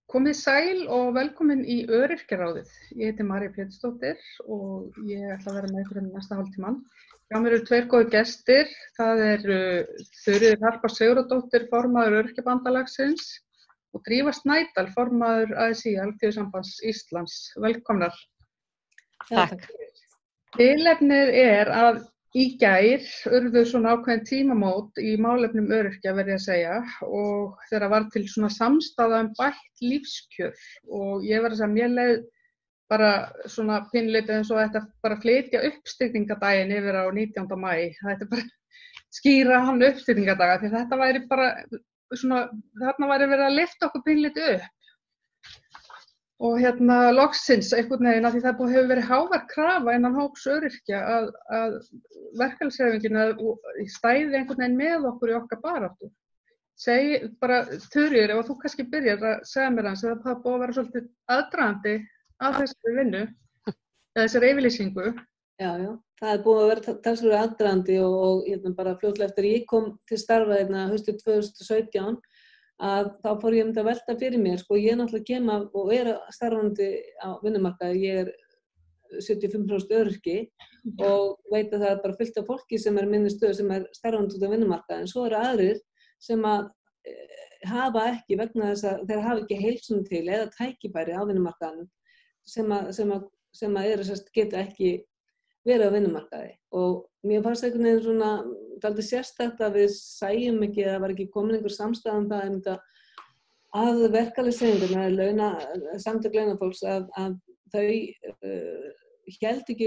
Komið sæl og velkomin í Öryrkjaráðið. Ég heiti María Pétursdóttir og ég ætla að vera með ykkur næsta hálftímann. Hjá mér eru tveir góðir gestir. Það eru Þuríður Harpa Sigurðardóttir, formaður Öryrkjabandalagsins og Drífa Snædal, formaður ASÍ, Alþýðusambands Íslands. Velkomnar. Takk. Tilefnið er að í gær urðu svona ákveðin tímamót í málefnum öryrkja, verð ég að segja, og þegar var til svona samstaða bætt lífskjör og ég verð að segja, mér leið bara svona pínlítið eins og þetta bara flytja uppstigningadaginn yfir á 19. maí. Þetta bara skýra hann uppstigningadaga því þetta væri bara svona, þarna væri verið að lyfta okkur pínlítið upp. Og loksins einhvern veginn að því það hefur verið hávær krafa innan hóps öryrkja að verkalýðshreyfingin stæði einhvern veginn með okkur í okkar baráttu. Segi bara, Þuríður, ef þú kannski byrjar að segja mér hans, það búið að vera svolítið aðdragandi að þessari vinnu, eða þessari yfirlýsingu. Já, það búið að vera talsverður aðdragandi og bara fljótlega eftir ég kom til starfa haustið 2017, að þá fór ég að velta fyrir mér, ég náttúrulega kem af og starfandi á vinnumarkaði, ég er 75% öryrki og veit að það er bara fullt af fólki sem er minni stöðu sem er starfandi út af vinnumarkaði, en svo eru aðrir sem að hafa ekki vegna þess að þeir hafa ekki heilsum til eða tækifæri á vinnumarkaðinum sem geta ekki verið á vinnumarkaði og mér fannst einhvern veginn svona dálítið sérstakt að við sæjum ekki að það var ekki komin einhver samstaða um það að verkalýðshreyfingarnar samtök launafólks að þau héldu ekki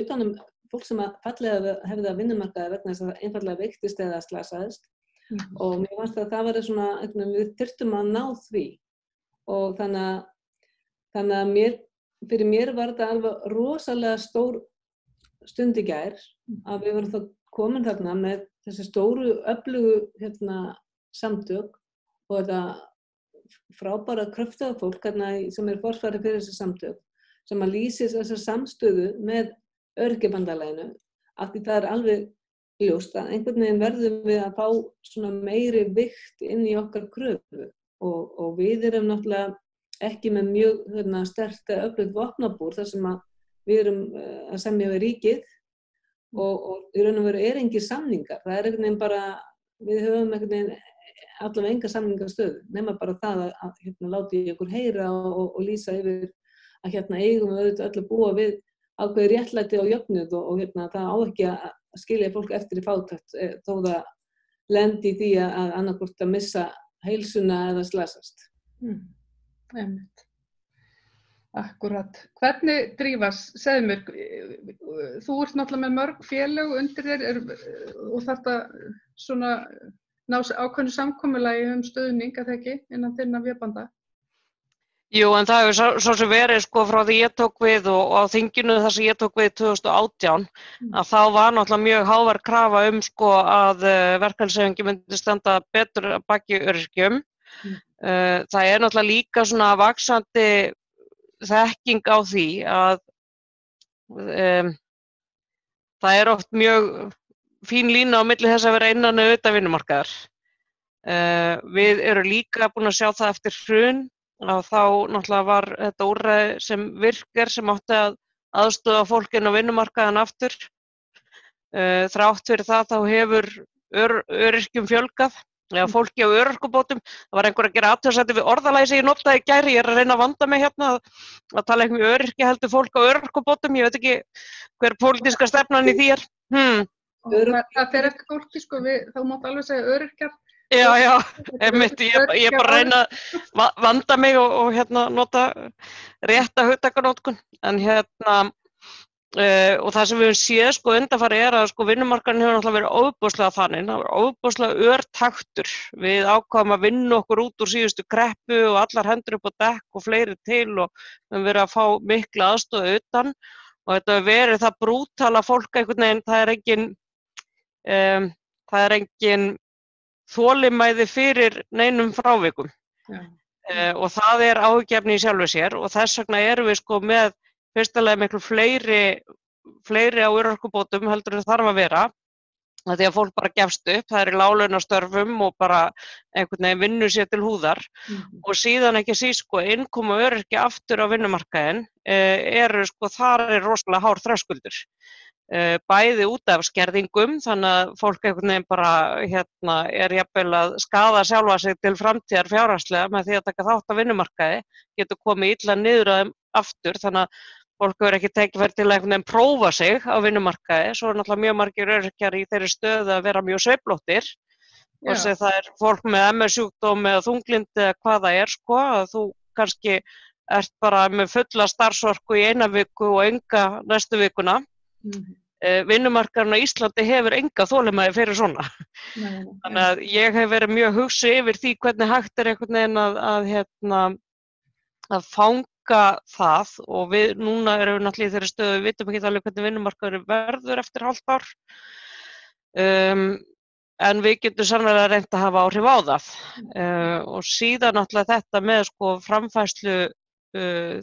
utan um fólk sem hefði að vinnumarkaði vegna þess að það einfaldlega veiktist eða slasaðist og mér fannst að það væri svona við þurftum að ná því og þannig að fyrir mér var þetta alveg rosalega stór stund í gær að við vorum þá komin þarna með þessi stóru öflugu samtök og þetta frábæra kröftuga fólk sem er forsvari fyrir þessi samtök sem að lýsi þessa samstöðu með Öryrkjabandalaginu af því það er alveg ljóst að einhvern veginn verðum við að fá svona meiri vigt inn í okkar kröfu og við erum náttúrulega ekki með mjög sterkt öflugt vopnabúr þar sem að við erum að semja við ríkið og í raun og veru engir samningar. Það er einhvern veginn bara, við höfum einhvern veginn allavega enga samningastöðu, nema bara það að láti ykkur heyra og lýsa yfir að eigum við auðvitað öll að búa við ákveðið réttlæti og jöfnuð og það á ekki að skilja fólk eftir í fátækt þó það lendi í því að annaðhvort að missa heilsuna eða slasast. Einmitt. Akkurat. Hvernig, Drífa, segðu mér, þú ert náttúrulega með mörg félög undir þér og þetta svona ná ákveðnu samkomulagi stuðning að það ekki innan þinna vébanda? Jú, en það hefur svo sem verið frá því ég tók við og á þinginu þar sem ég tók við 2018 að þá var náttúrulega mjög hávær krafa að verkalýðshreyfingin myndi standa betur að baki öryrkjum. Það er náttúrulega líka svona vaxandi þekking á því að það er oft mjög fín lína á milli þess að vera innan og utan vinnumarkaðar. Við erum líka búin að sjá það eftir hrun að þá náttúrulega var þetta úrræði sem virkar sem átti að aðstoða fólk inn á vinnumarkaðan aftur. Þrátt fyrir það þá hefur öryrkjum fjölgað. Eða fólki á örorkubótum, það var einhver að gera athugasemdir við orðalagi sem ég notaði í gær, ég er að reyna að vanda mig að tala eitthvað um öryrkja heldur fólk á örorkubótum, ég veit ekki hver pólitíska stefnan í því er. Það fer ekki fólki, þá mátt alveg segja öryrkjar. Já, einmitt, ég er bara að reyna að vanda mig og nota rétta hugtakanótkun, en og það sem við höfum séð undanfarið er að vinnumarkaðurinn hefur náttúrulega verið ofboðslega þannig, það var ofboðslega örtaktur. Við ákváðum að vinna okkur út úr síðustu kreppu og allar hendur upp á dekk og fleiri til og við höfum verið að fá mikla aðstoð utan og þetta hefur verið það brútala fólk einhvern veginn, það er engin þolinmæði fyrir neinum frávikum og það er áhyggjuefni í sjálfu sér og þess vegna erum við með fyrstulega miklu fleiri á örorkubótum heldur en þarf að vera Því að fólk bara gefst upp, það er í láglaunastörfum og bara einhvern veginn vinnur sér til húðar og síðan ekki síst sko innkoma öryrkja aftur á vinnumarkaðinn þar rosalega hár þröskuldur. Bæði út af skerðingum, þannig að fólk einhvern veginn bara jafnvel að skaða sjálfa sig til framtíðar fjárhagslega með því að taka þátt á vinnumarkaði, getur komið illa niður að þeim aftur, þannig að fólk hefur ekki tækifæri til að einhvern veginn prófa sig á vinnumarkaði, svo náttúrulega mjög margir öryrkjar í þeirri stöðu að vera mjög sveiflóttir og það er fólk með MS-sjúkdóm eða þunglindi eða hvað það sko, að þú kannski ert bara með fulla starfsorku í eina viku og enga næstu vikuna. Vinnumarkaðurinn á Íslandi hefur enga þolinmæði fyrir svona. Þannig að ég hef verið mjög hugsi yfir því hvernig hægt einhvern veginn að fanga það og við núna erum við náttúrulega í þeirri stöðu, við vitum ekki alveg hvernig vinnumarkaður verður eftir hálft ár, en við getum sannlega reynt að hafa áhrif á það og síðan náttúrulega þetta með sko framfærslu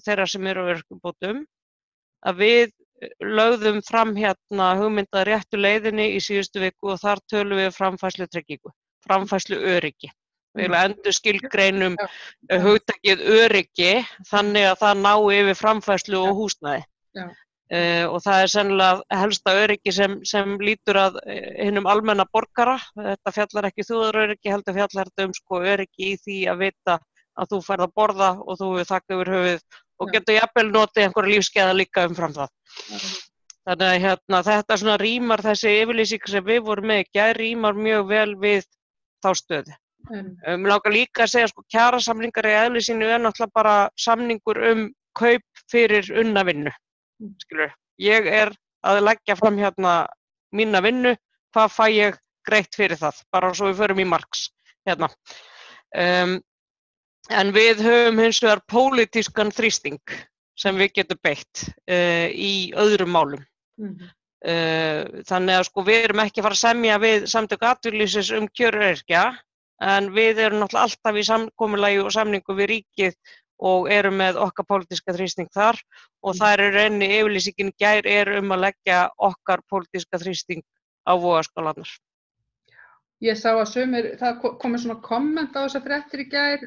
þeirra sem eru á örorkubótum, að við lögðum fram hugmynda réttu leiðinni í síðustu viku og þar tölum við framfærslu tryggingu, framfærslu öryggi. Við endur skilgreinum hugtakið öryggi þannig að það nái yfir framfærslu og húsnæði. Og það sennilega helsta öryggi sem lítur að hinum almenna borgara. Þetta fjallar ekki þjóðaröryggi, heldur fjallar þetta sko öryggi í því að vita að þú færð að borða og þú hefur þakka yfir höfuð og getur jafnvel notið einhverja lífsgæða líka umfram það. Þannig að þetta svona rímar, þessi yfirlýsing sem við vorum með í gær rímar mjög vel við þá stöðu. Mér langar líka að segja sko kjarasamningar í eðli sínu náttúrulega bara samningur kaup fyrir unna vinnu. Skilur, ég að leggja fram mína vinnu, hvað fæ ég greitt fyrir það, bara svo við förum í marks En við höfum hins vegar pólitískan þrýsting sem við getum beitt í öðrum málum. Þannig að sko við erum ekki að fara að semja við samtök atvinnulífsins kjör öryrkja, en við erum náttúrulega alltaf í samkomulagi og samningu við ríkið og erum með okkar pólitíska þrýsting þar og það rauninni yfirlýsingin gær að leggja okkar pólitíska þrýsting á vogarskálarnar. Ég sá að það komið svona komment á þessar fréttir í gær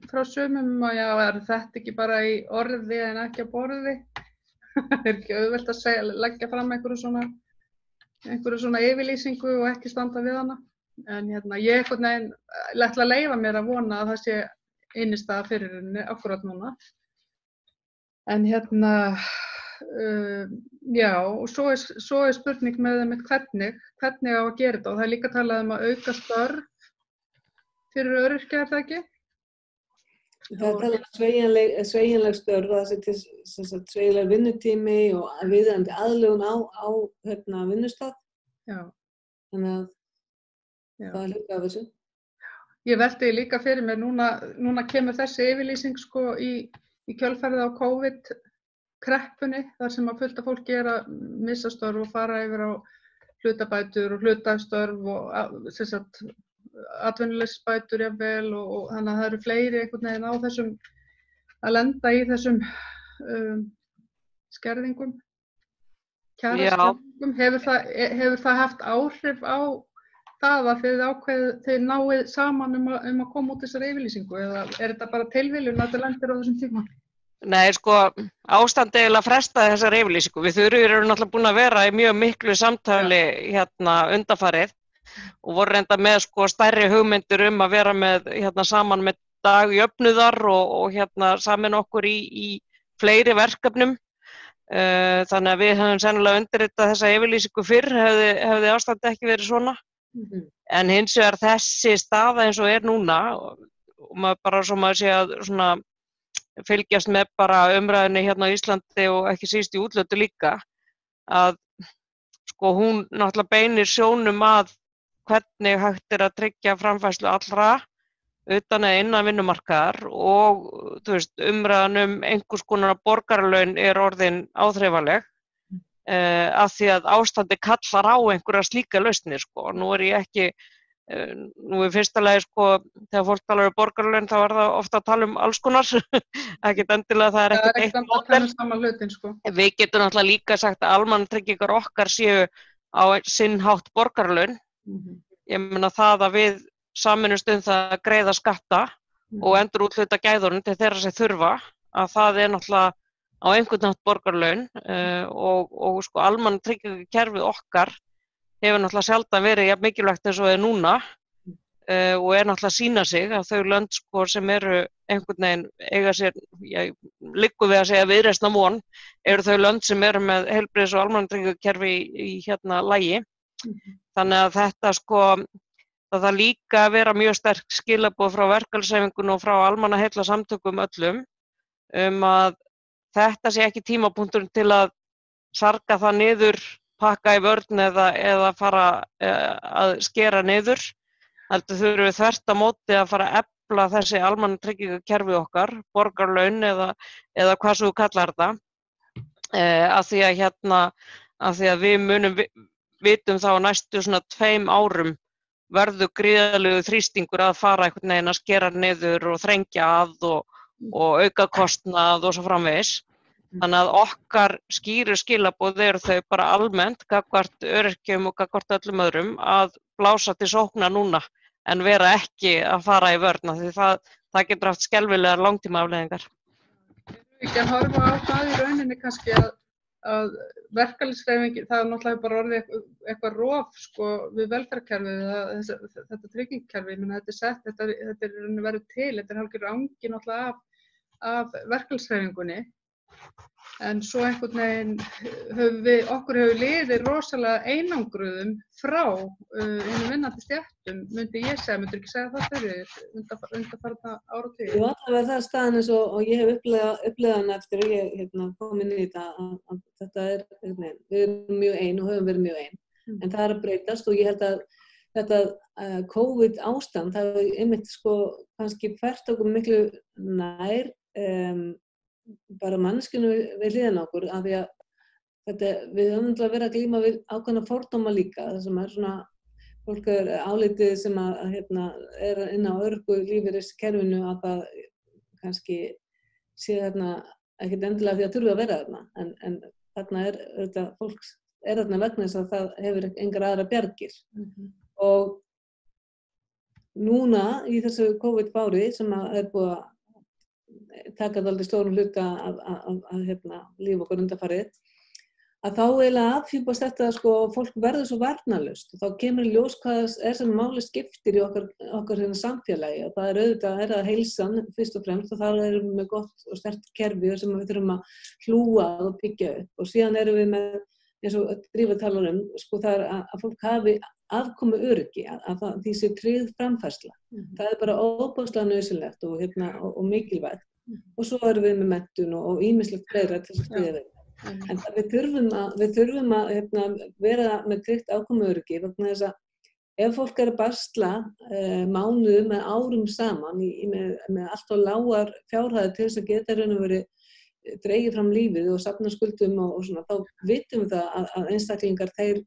frá sumum og er þetta ekki bara í orði en ekki á borði? Það ekki auðvelt að leggja fram einhverju svona yfirlýsingu og ekki standa við hana. En ég ætla að leyfa mér að vona að það sé innistæða fyrir henni akkurat núna. En og svo spurning með hvernig á að gera þetta og það er líka talað að auka störf fyrir öryrkja, það ekki? Það er sveigjanleg störf, það sé sveigjanleg vinnutími og viðeigandi aðlögun á vinnustað. Þannig að það er líka af þessu. Ég velti líka fyrir mér, núna kemur þessi yfirlýsing sko í kjölfarið á COVID-kreppunni, þar sem að fullt af fólki að missa störf og fara yfir á hlutabætur og hlutastörf og atvinnuleysisbætur jafnvel og þannig að það eru fleiri einhvern veginn á þessum að lenda í þessum skerðingum, kjaraskerðingum. Hefur það haft áhrif á það að þið náið saman að koma út þessari yfirlýsingu eða er þetta bara tilviljun að þetta lendir á þessum tíma? Nei, sko, ástandi eiginlega frestaði þessari yfirlýsingu. Við Þuríður erum náttúrulega búin að vera í mjög miklu samtali undanfarið og voru reynda með sko stærri hugmyndir að vera með saman með dag jöfnuðar og saman okkur í fleiri verkefnum. Þannig að við höfum sennilega undirritað þessa yfirlýsingu fyrr hefði ástandi ekki verið svona. En hins vegar þessi staða eins og núna og maður bara svo maður sé að svona fylgjast með bara umræðinni á Íslandi og ekki síst í útlötu líka að sko hún náttúrulega beinir sjónum að hvernig hægt að tryggja framfærslu allra utan eða innan vinnumarkaðar og umræðan einhvers konar borgaralaun orðin áþreifanleg af því að ástandi kallar á einhverja slíka lausnir sko. Nú ég ekki, nú í fyrsta lagi sko, þegar fólk talar borgaralaun þá það ofta að tala alls konar, ekkert endilega það ekkert eitt módel. Sko. Við getum náttúrulega líka sagt að almannatryggingar okkar séu á sinn hátt borgaralaun, Ég meina það að við sameinumst það að greiða skatta og endurúthluta gæðunum til þeirra sem þurfa, að það náttúrulega á einhvern nátt borgarlaun og sko almannatryggingakerfið okkar hefur náttúrulega sjaldan verið jafn mikilvægt eins og núna og náttúrulega að sýna sig að þau lönd sko sem eru einhvern veginn eiga sér, liggur við að segja viðreisn á von, eru þau lönd sem eru með heilbrigðis- og almannatryggingakerfi í lagi. Þannig að þetta sko, það þarf líka að vera mjög sterk skilaboð frá verkalýðshreyfingunni og frá almannaheillasamtökum öllum að þetta sé ekki tímapunkturinn til að sarga það niður, pakka í vörn eða fara að skera niður. Heldur þurfum við þvert á móti að fara að efla þessi almannatryggingakerfi okkar, borgarlaun eða hvað svo þú kallar þetta, af því að við vitum þá næstu svona 2 árum verður gríðarlegur þrýstingur að fara einhvern veginn að skera niður og þrengja að og auka kostnað og svo framvegis. Þannig að okkar skýru skilaboð eru þau bara almennt gagnvart öryrkjum og gagnvart öllum öðrum að blása til sóknar núna en vera ekki að fara í vörn, því það getur haft skelfilegar langtímaafleiðingar. Ekki að horfa á það í rauninni kannski að verkalýðshreyfingin, það náttúrulega bara orðið eitthvað rof sko við velferðarkerfið, þetta tryggingakerfi, þetta er verið til, þetta er hálfgerður angi náttúrulega af verkalýðshreyfingunni. En svo einhvern veginn okkur hefur liðið rosalega einangruðum frá vinnandi stéttum, myndi ég segja, myndir ekki segja það fyrir undanfarna áratugi? Jú, það er staðan eins og ég hef upplifað hana eftir og ég kom inn í þetta að þetta við erum mjög ein og höfum verið mjög ein, en það er að breytast og ég held að þetta COVID ástand, það hefur einmitt sko kannski fært okkur miklu nær bara manneskjunu við hliðina okkur af því að við höfum verið að glíma við ákveðna fordóma líka, það sem svona fólk er álitið sem að er inn á örorkulífeyriskerfinu að það kannski sé ekkert endilega því að þurfi að vera þarna en þarna þetta fólk þarna vegna þess að það hefur engar aðra bjargir og núna í þessu COVID-bári sem að búið að taka það aldrei stórum hluta af líf okkar undanfarið, að þá eiginlega afhjúpast þetta sko fólk verður svo varnarlaust og þá kemur í ljós hvað sem máli skiptir í okkar samfélagi og það auðvitað það heilsan fyrst og fremst og þar erum við með gott og sterkt kerfi sem við þurfum að hlúa og byggja upp og síðan erum við með eins og Drífa talar sko það að fólk hafi afkomu öryggi, að því sé tryggð framfærsla. Það er bara óbúslega nauðsynlegt og mikilvægt og svo erum við með menntun og ýmislegt fleira til þess að styðja við. En við þurfum að vera með tryggt afkomu öryggi vegna þess að ef fólk er að basla mánuðum með árum saman með allt og lágar fjárhæðir til þess að geta raun og verið dregið fram lífið og safna skuldum og svona, þá vitum við það að einstaklingar þeir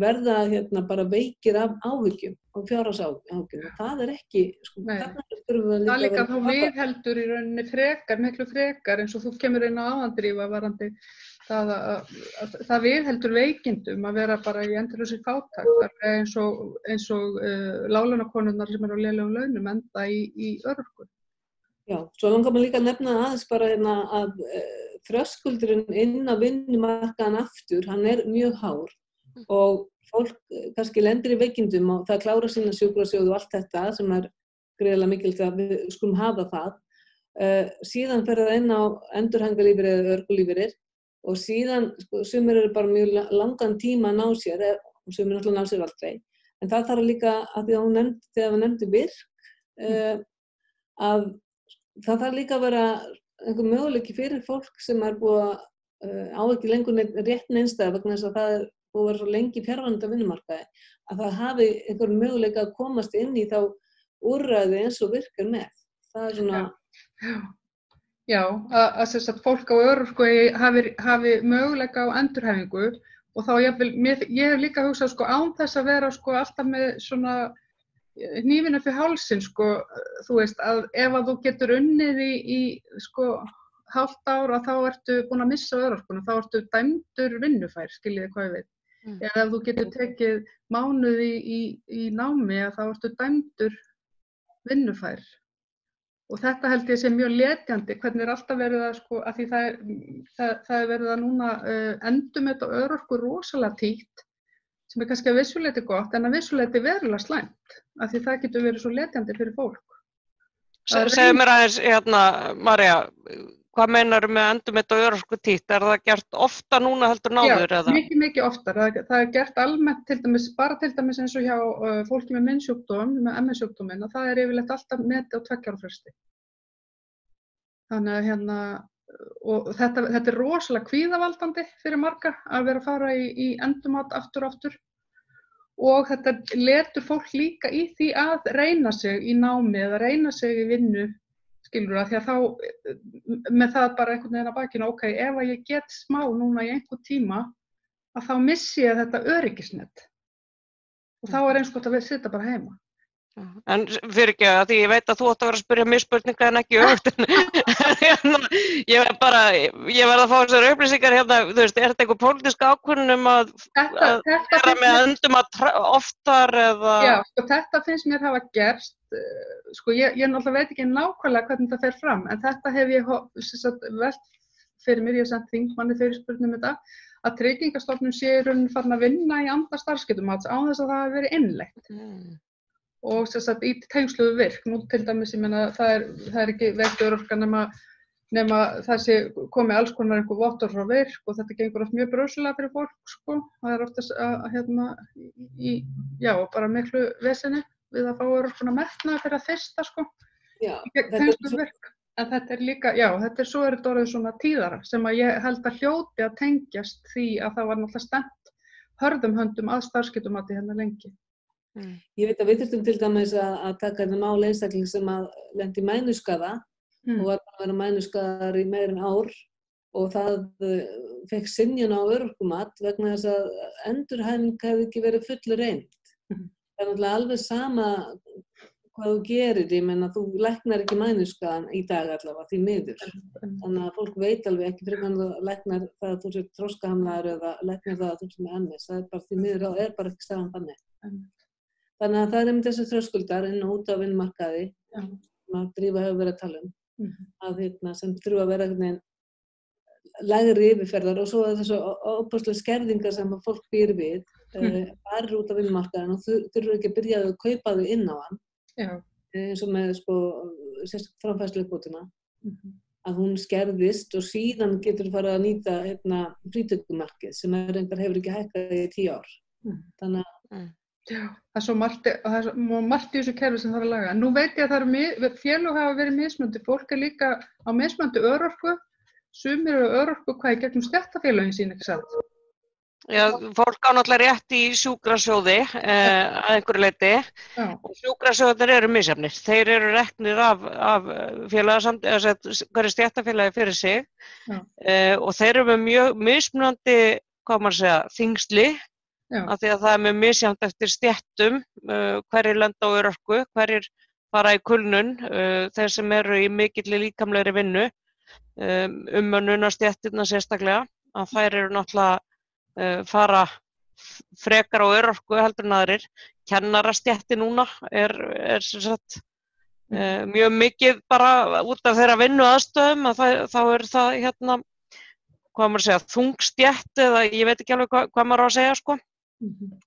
verða bara veikir af áhyggjum og fjárhagsáhyggjum og það er ekki það líka þá viðheldur í rauninni miklu frekar eins og þú kemur inn á áðandrífa varandi það viðheldur veikindum að vera bara í endalausri fátækt eins og láglaunakonurnar sem eru á lélegum launum enda í örorku. Já, svo langar maður líka að nefna aðeins bara að þröskuldurinn inn á vinnumarkaðan aftur, hann er mjög hár og fólk kannski lendir í veikindum og það klára sína sjúkrasjóð og allt þetta sem er gríðarlega mikilvægt að við skulum hafa það. Síðan fer það inn á endurhæfingarlífeyri eða örorkulífeyri og síðan sumir eru bara mjög langan tíma að ná sér og sumir náttúrulega ná sér aldrei. En það þarf líka að því að þegar við nefndi virk að það þarf líka að vera einhver möguleiki fyrir fólk sem er búið á ekki lengur rétt neinstæða vegna þess að það er búið að vera svo lengi fjarverandi á vinnumarkaði að það hafi einhver möguleika að komast inn í þá úrræði eins og virkar með. Það er svona... Já, að fólk á örorku hafi möguleika á endurhæfingu og þá ég hef líka hugsað sko án þess að vera sko alltaf með svona hnífinn upp í hálsinn sko, þú veist að ef að þú getur unnið í sko hálft ár að þá ertu búin að missa örorkuna, þá ertu dæmdur vinnufær, skiljiði hvað ég veit. Eða ef þú getur tekið mánuði í námi þá ertu dæmdur vinnufær. Og þetta held ég sé mjög letjandi, hvernig alltaf verið að sko, að því það er verið að núna endurmeta örorku rosalega títt, sem kannski að vissuleyti gott, en að vissuleyti verulega slæmt, af því það getur verið svo letjandi fyrir fólk. Segðu mér aðeins, María, hvað meinarðu með endurmeta örorku títt? Er það gert ofta núna heldur en áður? Já, mikið oftar. Það er gert almennt bara til dæmis eins og hjá fólki með minnsjúkdóm, með MS-sjúkdóminn, og það er yfirleitt alltaf metið á 2 ára fresti. Þannig að og þetta er rosalega kvíðavaldandi fyrir marga að vera að fara í endurmat aftur. Og þetta letur fólk líka í því að reyna sig í námi eða reyna sig í vinnu, skilur það, því að þá með það bara einhvern veginn að bakinu, ok, ef að ég get smá núna í einhvern tíma, að þá missi ég þetta öryggisnet. Og þá er eins gott að við sitja bara heima. En fyrir ekki að því ég veit að þú átt að vera að spyrja mér spurninga en ekki öfugt. Ég verð að fá þessar upplýsingar hérna, þú veist, er þetta einhver pólitísk ákvörðun að gera með endurmat oftar eða? Já, sko þetta finnst mér hafa gerst, sko ég náttúrulega veit ekki nákvæmlega hvernig það fer fram, en þetta hef ég velt fyrir mér, ég hef sent þingmanni fyrirspurnum þetta, að Tryggingastofnun sé í rauninni farin að vinna í anda starfsgetumats án þess að það hafi verið innleitt. Og í tengslu við virk, nú til dæmis, ég meina, það er ekki veikt örorka nema það sé komið alls konar einhver vottorð frá virk og þetta gengur oft mjög brösulega fyrir fólk, sko. Það er oftast, bara miklu vesenni við að fá örorkuna metna fyrir að þyrsta, sko. Já, tengslu við virk. En þetta er líka, svo er þetta orðið svona tíðara sem að ég held að hljóti að tengjast því að það var náttúrulega stefnt hörðum höndum að starfsgetumati hérna lengi. Ég veit að við þurftum til dæmis að taka þetta mál einstakling sem að lendi í mænuskaða og var bara að vera mænuskaðar í meira en ár og það fekk synjun á örorkumat vegna þess að endurhæfing hefði ekki verið full reynd. Það er náttúrulega alveg sama hvað þú gerir, ég meina þú læknar ekki mænuskaðan í dag allavega því miður. Þannig að fólk veit alveg ekki fyrir hvernig þú læknar það að þú sér þroskahamlaður eða læknar það að þú sér með MS. Það er bara því miður, það er bara ekki staðan þannig. Þannig að það er einmitt þessi þröskuldar inn og út á vinnumarkaði sem að Drífa hefur verið að tala að sem þurfa að vera lægri yfirferðar og svo er þessu óbúslega skerðingar sem að fólk býr við bara út á vinnumarkaðin og þurfa ekki að byrja að kaupa þau inn á hann eins og með framfærsluuppbótina að hún skerðist og síðan getur farið að nýta frítekjumarkið sem reyndar hefur ekki hækkað í 10 ár. Þannig að það er svo margt í þessu kerfi sem þarf að laga. Nú veit ég að félög hafa verið mismunandi, fólk er líka á mismunandi örorku, sumir eru örorku hvað í gegnum stéttarfélögin sín, ekki satt? Já, fólk á náttúrulega rétt í sjúkrasjóði að einhverju leyti og sjúkrasjóðir eru misjafnir. Þeir eru reknir af hverju stéttarfélagi fyrir sig og þeir eru með mjög mismunandi, þyngsli. Af því að það er með misjafnt eftir stéttum, hverjir lenda á örorku, hverjir fara í kulnun, þeir sem eru í mikilli líkamlegri vinnu, umönnunastéttirnar sérstaklega, að þær eru náttúrulega fara frekar á örorku heldur en aðrir. Kennarastétti núna er mjög mikið bara út af þeirra vinnuaðstöðum, að þá er það þungstétt eða ég veit ekki alveg hvað maður á að segja, sko.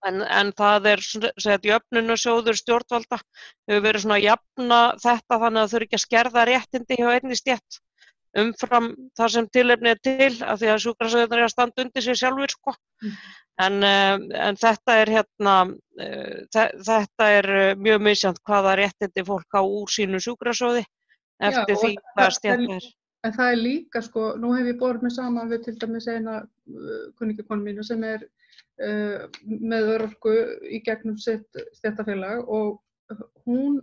En það er jöfnunarsjóður stjórnvalda hefur verið svona að jafna þetta þannig að þau eru ekki að skerða réttindi hjá einni stétt umfram það sem tilefni er til af því að sjúkrasjóðirnir eru að standa undir sig sjálfur, sko. En þetta er mjög misjafnt hvaða réttindi fólk á úr sínu sjúkrasjóði eftir því hvað stétt er. En það er líka, sko, nú hef ég borið mig saman við til dæmis eina kuningjakonu mínu sem er með örorku í gegnum sitt stéttarfélag og hún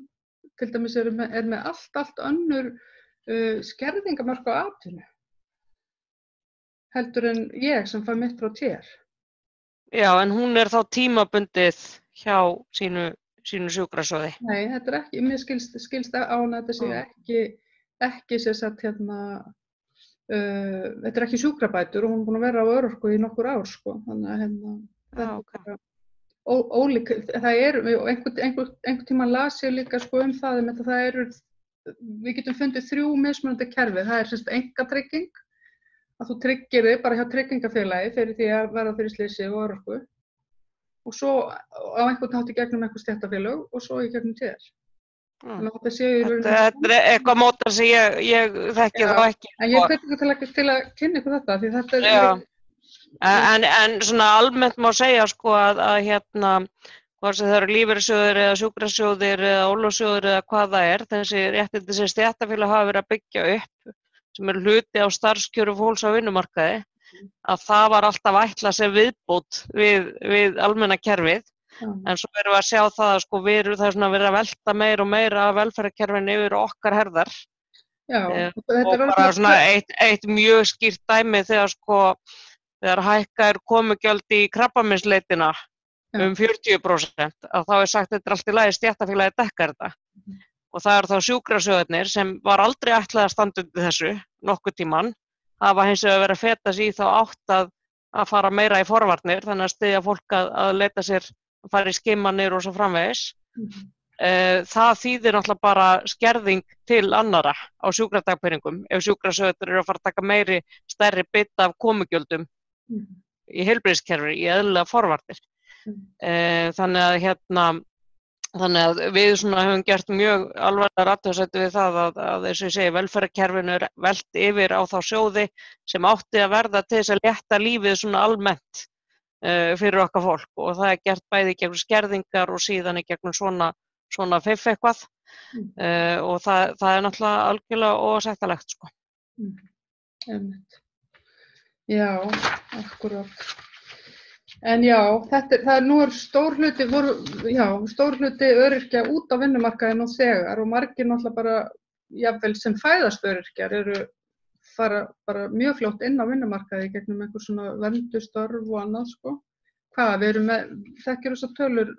til dæmis er með allt önnur skerðingamörk á atvinnu heldur en ég sem fæ mitt frá TR. Já, en hún er þá tímabundið hjá sínu sjúkrasjóði? Nei, þetta er ekki, mér skilst á hana þetta sé ekki sem sagt þetta er ekki sjúkrabætur og hún er búin að vera á örorku í nokkur ár, sko, þannig að Þetta er ólík, það einhvern tímann las ég líka sko það við getum fundið 3 mismunandi kerfi, það er semst einkatrygging, að þú tryggir þig bara hjá tryggingafélagi fyrir því að verða fyrir slysi og örorku, og svo á einhvern hátt í gegnum einhver stéttarfélög og svo í gegnum TR. Þetta er eitthvað mótar sem ég þekki þá ekki. En ég hveti ykkur til að kynna ykkur þetta, því þetta En svona almennt má segja sko að hvort sem það eru lífeyrissjóðir eða sjúkrasjóðir eða ólafssjóðir eða hvað það er, þessi réttindi sem stéttarfélög hafa verið að byggja upp, sem eru hluti á starfskjörum fólks á vinnumarkaði, að það var alltaf ætlað sem viðbót við almenna kerfið. En svo erum við að sjá það að sko það er svona verið að velta meira og meira af velferðarkerfinu yfir okkar herðar. Og bara svona eitt mjög skýrt dæmi þegar hækkar komugjöld í krabbameinsleitina 40%, að þá er sagt að þetta er allt í lagi, stéttarfélagið dekkar þetta. Og það eru þá sjúkrasjóðirnir sem var aldrei ætlað að standa undir þessu nokkurn tímann, hafa hins vegar verið að feta sig í þá átt að fara meira í forvarnir, þannig að styðja fólk að leita sér, að fara í skimmanir og svo framvegis. Það þýðir náttúrulega bara skerðing til annara á sjúkradagpeningum ef sjúkrasjóðir eru að fara að taka stærri bita af komugjöldum í heilbrigðiskerfi, í eðlilega forvarnir. Þannig að við höfum gert mjög alvarlegar athugasemdir við það að eins og ég segi, velferðarkerfinu er velt yfir á þá sjóði sem átti að verða til þess að létta lífið svona almennt fyrir okkar fólk, og það er gert bæði gegnum skerðingar og síðan í gegnum svona fiff eitthvað, og það er náttúrulega algjörlega óásættanlegt sko. Já, akkurat. En já, nú er stór hluti öryrkja út á vinnumarkaði nú þegar, og margir náttúrulega bara, jafnvel sem fæðast öryrkjar, fara bara mjög fljótt inn á vinnumarkaði gegnum einhver svona verndustörf og annað sko. Við erum með, þekkir þessar tölur,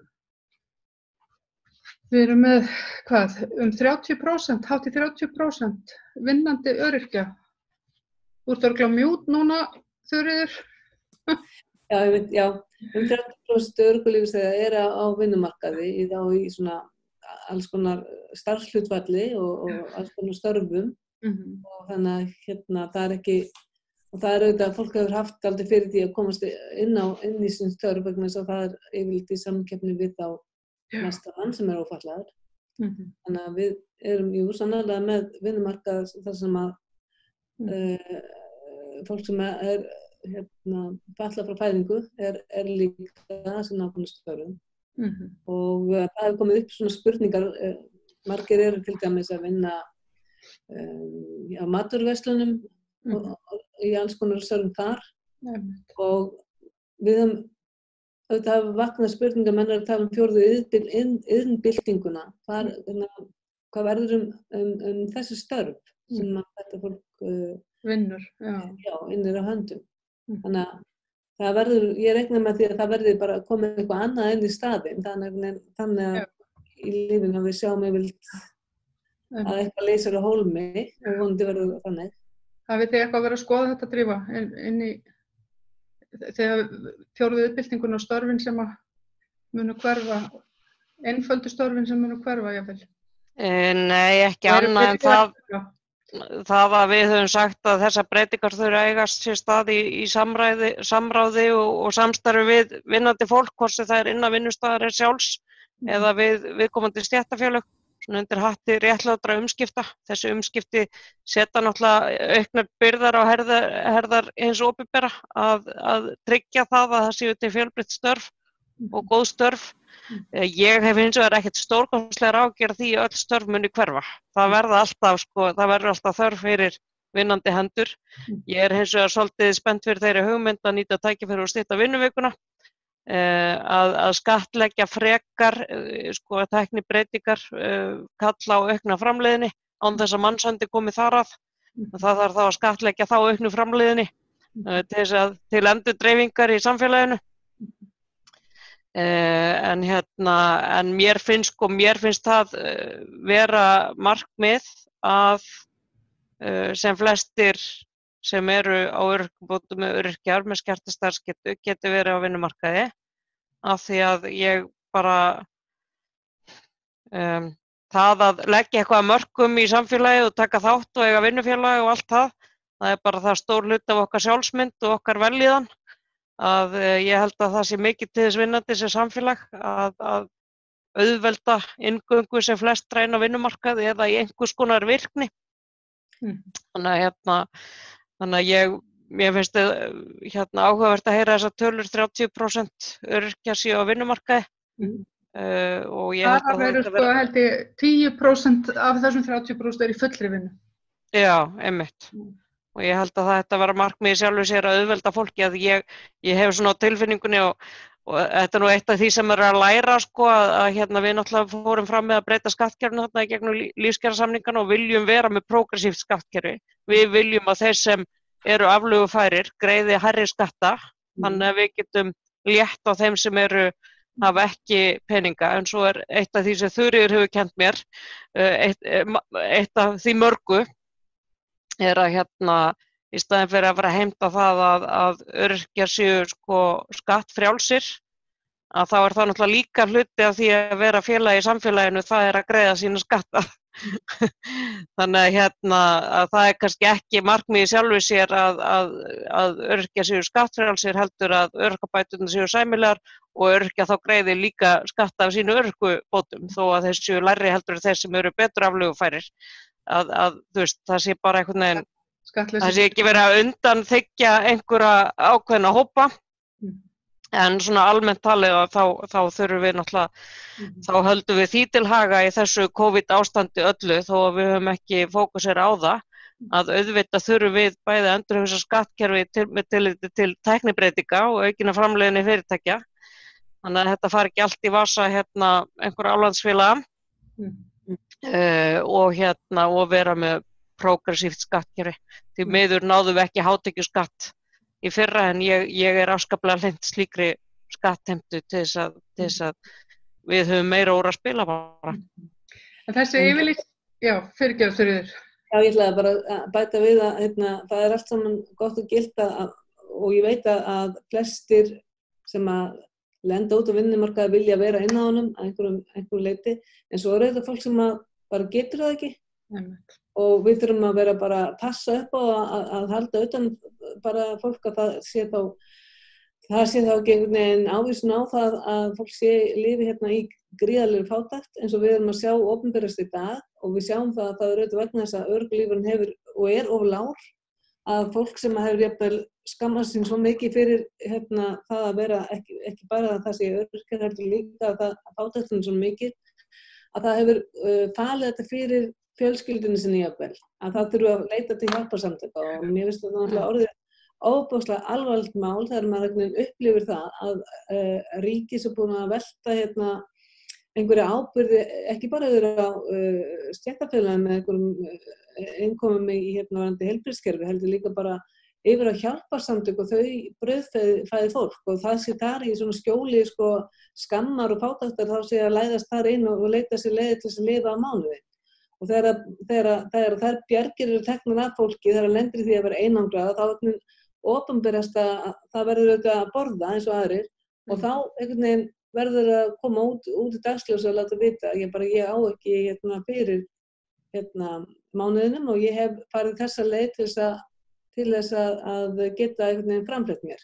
við erum með, 30%, hátt í 30% vinnandi öryrkja. Þú ert örugglega mjút núna, Þuríður? Já, 30% örorkulífeyrisþega á vinnumarkaði í svona alls konar starfshlutfalli og alls konar störfum. Og þannig að það er ekki, og það er auðvitað að fólk hefur haft aldrei fyrir því að komast inn í sín störf vegna þess að það er yfirleitt í samkeppni við þá næsta mann sem er ófatlaður. Þannig að við erum sannarlega með vinnumarkað þar sem að fólk sem er fatlað frá fæðingu er líka sem nákvæmlega störfum. Og það hefur komið upp svona spurningar, margir eru til dæmis að vinna á matvöruverslunum í alls konar störfum þar, og við höfum auðvitað hafa vaknað spurningar, menn er að tala um 4. iðnbyltinguna, hvað verður þessi störf sem þetta fólk vinnur, innir á höndum. Þannig að það verður, ég reikna með því að það verður bara að koma eitthvað annað inn í staðinn, þannig að í lífinu við sjáum yfirleitt að eitthvað leysir á hólmi og vonandi verður þannig. Hafið þið eitthvað verið að skoða þetta, Drífa, inn í þegar 4. iðnbyltinguna og störfin sem að munu hverfa, einföldu störfin sem munu hverfa, jafnvel? Nei, ekki annað en það að við höfum sagt að þessar breytingar þurfa að eigast sér stað í samráði og samstarfi við vinnandi fólk, hvort sem það er innan vinnustaðarins sjálfs eða viðkomandi stéttarfélög, svona undir hatti réttlátra umskipta. Þessi umskipti setja náttúrulega auknar byrðar á herðar hins opinbera að tryggja það að það séu til fjölbreytt störf og góð störf. Ég hef hins vegar ekkert stórkostlegar ágjörð því að öll störf muni hverfa. Það verður alltaf þörf fyrir vinnandi hendur. Ég er hins vegar svolítið spennt fyrir þeirri hugmynd að nýta tækifæri og stytta vinnuvikuna, að skattleggja frekar tæknibreytingar, kalla á aukna framleiðni án þess að mannsandi komi þar að. Það þarf þá að skattleggja þá auknu framleiðni til endurdreifingar í samfélaginu. En mér finnst það vera markmið að sem flestir sem eru á örorkubótum með öryrkjar með skerta starfsgetu geti verið á vinnumarkaði. af því að ég bara það að leggja eitthvað að mörkum í samfélagi og taka þátt og eiga vinnufélagi og allt það er bara það stór hluti af okkar sjálfsmynd og okkar vellíðan að ég held að það sé mikið til þess vinnandi sem samfélag að auðvelda inngöngu sem flestra inn á vinnumarkaði eða í einhvers konar virkni. Þannig að mér finnst áhugavert að heyra þessar tölur 30% öryrkja séu á vinnumarkaði. Og ég held að það eru sko held ég 10% af þessum 30% er í fullri vinnu. Já, einmitt. Og ég held að þetta var markmiðið sjálfu sér að auðvelda fólki að ég hef svona á tilfinningunni og þetta nú eitt af því sem að læra sko að við náttúrulega fórum fram með að breyta skattkerfinu þarna í gegnum lífskjarasamningana og viljum vera með prógressíft skattkerfi. Við viljum að þeir sem eru aflögufærir greiði hærri skatta, þannig að við getum létt á þeim sem hafa ekki peninga, en svo eitt af því sem Þuríður hefur kennt mér, eitt af því mörgu að í staðinn fyrir að vera að heimta það að öryrkjar séu sko skattfrjálsir, að þá það náttúrulega líka hluti af því að vera félagi í samfélaginu, það að greiða sína skatta. Þannig að það kannski ekki markmiðið sjálfu sér að öryrkjar séu skattfrjálsir, heldur að öryrkjabæturnar séu sæmilegar og öryrkja þá greiði líka skatta af sínu öryrkjubótum, þó að þeir séu lægri heldur þeir sem eru betur aflögufærir. Þú veist, það sé bara einhvern veginn, það sé ekki verið að undanþiggja einhverja ákveðna hópa, en svona almennt talið þá þurfum við náttúrulega, þá höldum við því til haga í þessu COVID ástandi öllu, þó að við höfum ekki fókusera á það, að auðvitað þurfum við bæði að endurhugsa skattkerfi með tilliti til tæknibreytinga og aukina framleiðni fyrirtækja, þannig að þetta fari ekki allt í vasa einhverja aflandsfélaga. Og vera með prógressíft skattkerfi. Því miður náðum við ekki hátekjuskatt í fyrra, en ég afskaplega hlynnt slíkri skattheimtu til þess að við höfum meira úr að spila bara. En þessi yfirlýst, já, fyrirgefðu Þuríður. Já, ég ætlaði bara að bæta við að það allt saman gott og gilt og ég veit að flestir sem að lenda út á vinnumarkaði vilja vera inn á honum að einhverju leyti, en svo þetta fólk sem bara getur það ekki. Og við þurfum að vera bara að passa upp á að halda utan bara fólk að það sé þá ekki einhvern veginn ávísun á það að fólk lifi í gríðarlegri fátækt, eins og við erum að sjá opinberast í dag, og við sjáum það að það auðvitað vegna þess að örorkulífeyririnn hefur og of lágur, að fólk sem hefur jafnvel skammast sín svo mikið fyrir það að vera ekki bara að það sé öryrkjar, heldur líka að fátæktin svo mikið, að það hefur falið þetta fyrir fjölskyldunni sinni jafnvel, að það þurfa að leita til hjálparsamtaka, og mér finnst þetta náttúrulega orðið ofboðslega alvarlegt mál þegar maður upplifir það að ríkið sé búin að velta einhverja ábyrgði, ekki bara yfir á stéttarfélagum með einhverjum innkomum í varðandi heilbrigðiskerfi, heldur líka bara yfir á hjálparsamtök og þau brauðfæði fólk, og það sé þar í svona skjóli skammar og fátæktar, þá sé að læðast þar inn og leita sér leiðir til þess að lifa á mánuði. Og þegar þær bjargir eru teknar af fólki, þegar það lendir í því að vera einangrað, þá opinberast að það verður auðvitað að borða eins og aðrir, og þá einhvern veginn verður að koma út í dagsljós og láta vita, ég á ekki fyrir mánuðinum, og ég hef farið þessa leið til þess að geta einhvern veginn framfleytt mér.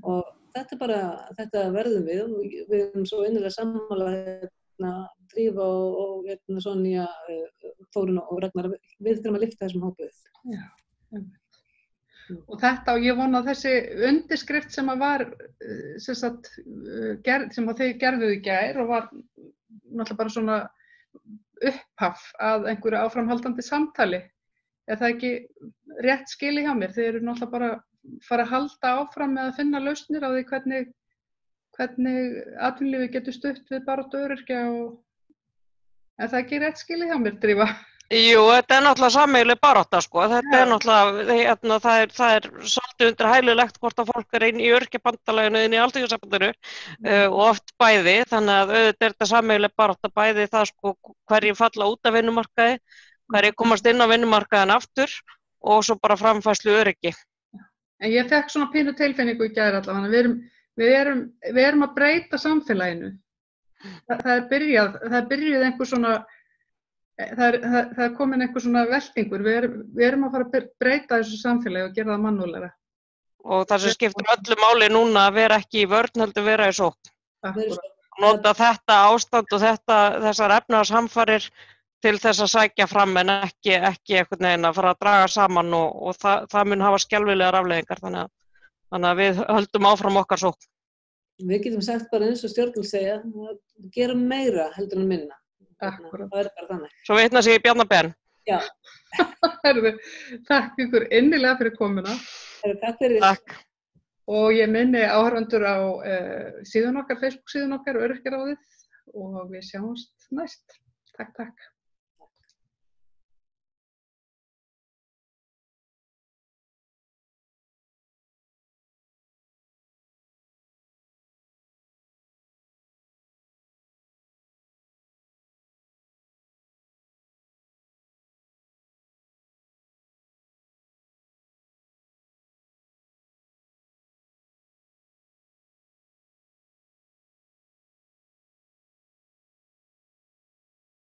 Og þetta verðum við, og við erum svo innilega sammála Drífa og Sonja, Þórunn og Ragnar, við þurfum að lyfta þessum hópi upp. Já, og þetta, og ég vona að þessi undirskrift sem var sem að þið gerðuð í gær og var náttúrulega bara svona upphaf að einhverju áframhaldandi samtali, það ekki rétt skili hjá mér? Þið eru náttúrulega bara fara að halda áfram með að finna lausnir á því hvernig atvinnulífið getur stutt við baráttu öryrkja, og það ekki rétt skili hjá mér, Drífa? Jú, þetta náttúrulega sameiginleg barátta, sko. Þetta náttúrulega, það svolítið undir hælulegt hvort að fólk inn í öryrkjabandalaginu, inn í Alþýðusambandinu, og oft bæði, þannig að auðvitað þetta sameiginleg barátta bæði það, sko, hverjir falla út af vinnumarkaði, hverjir komast inn á vinnumarkaðin aftur, og svo bara framfærslu öryrki. En ég fekk svona pínu tilfinningu í gær allavega, við við erum að breyta samfélaginu. Það er byrjuð einhver svona, það er komin einhver svona veltingur. Við erum að fara að breyta þessu samfélagi og gera það mannúðlegra. Og það sem skiptir öllu máli núna að vera ekki í vörn heldur vera í sókn. Nota þetta ástand og þessar efnahagshamfarir til þess að sækja fram en ekki einhvern veginn að fara að draga saman og það mun hafa skelfilegar afleiðingar. Þannig að við höldum áfram okkar sókn. Við getum sagt bara eins og stjórnvöld segja, gera meira heldur en minna. Akkúrat. Það bara þannig. Svo vitna sig í Bjarna Ben. Já. Takk ykkur innilega fyrir komuna. Takk fyrir. Takk. Og ég minni áhorfendur á síðan okkar, Facebook síðan okkar, Öryrkjaráðið, og við sjáumst næst. Takk.